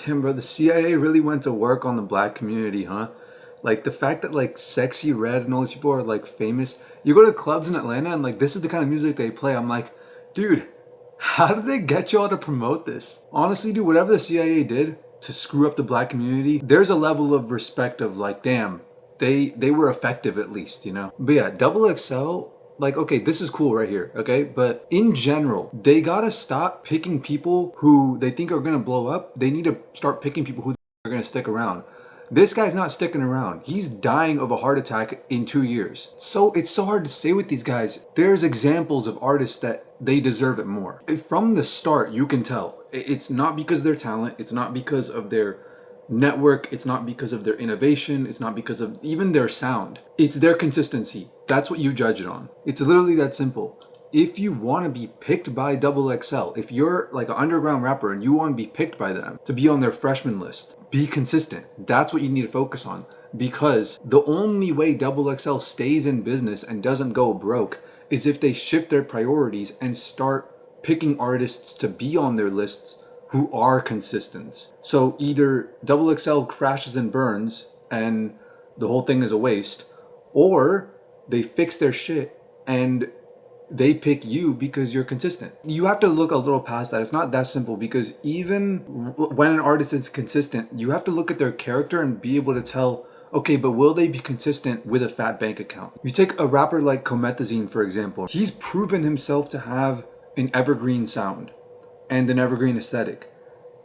Damn, bro, the CIA really went to work on the black community, huh? Like the fact that like Sexyy Red and all these people are like famous. You go to clubs in Atlanta and like this is the kind of music they play. I'm like, dude, how did they get y'all to promote this? Honestly, dude, whatever the CIA did to screw up the black community, there's a level of respect of like, damn, they were effective at least, you know? But yeah, Double XL, like, okay, this is cool right here, okay? But in general, they gotta stop picking people who they think are gonna blow up. They need to start picking people who are gonna stick around. This guy's not sticking around. He's dying of a heart attack in 2 years. So it's so hard to say with these guys. There's examples of artists that they deserve it more. From the start, you can tell. It's not because of their talent. It's not because of their network. It's not because of their innovation. It's not because of even their sound. It's their consistency. That's what you judge it on. It's literally that simple. If you want to be picked by Double XL, if you're like an underground rapper and you want to be picked by them to be on their freshman list, be consistent. That's what you need to focus on, because the only way Double XL stays in business and doesn't go broke is if they shift their priorities and start picking artists to be on their lists who are consistent. So either Double XL crashes and burns and the whole thing is a waste, or they fix their shit and they pick you because you're consistent. You have to look a little past that. It's not that simple, because even when an artist is consistent, you have to look at their character and be able to tell, okay, but will they be consistent with a fat bank account? You take a rapper like Comethazine, for example. He's proven himself to have an evergreen sound and an evergreen aesthetic.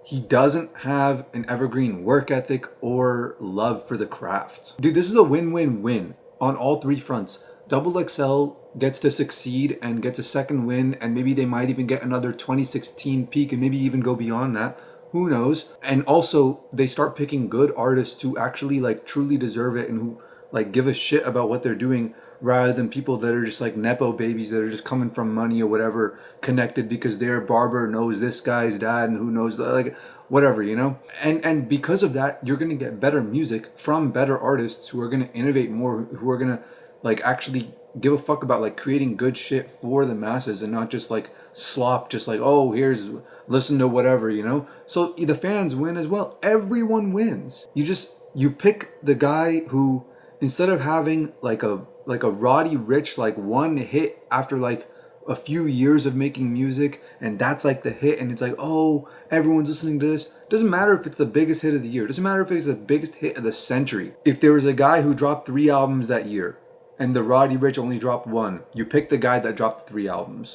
He doesn't have an evergreen work ethic or love for the craft. Dude, this is a win-win-win on all three fronts. Double XL gets to succeed and gets a second win, and maybe they might even get another 2016 peak and maybe even go beyond that. Who knows? And also, they start picking good artists who actually like truly deserve it and who like give a shit about what they're doing, rather than people that are just like nepo babies that are just coming from money or whatever, connected because their barber knows this guy's dad and who knows, like, whatever, you know? And because of that, you're gonna get better music from better artists who are gonna innovate more, who are gonna like actually give a fuck about like creating good shit for the masses and not just like slop, just like, oh, here's, listen to whatever, you know? So the fans win as well. Everyone wins. You pick the guy who, instead of having like a Roddy Rich like one hit after like a few years of making music, and that's like the hit, and it's like, oh, everyone's listening to this. Doesn't matter if it's the biggest hit of the year. Doesn't matter if it's the biggest hit of the century. If there was a guy who dropped 3 albums that year and the Roddy Rich only dropped one, you pick the guy that dropped 3 albums.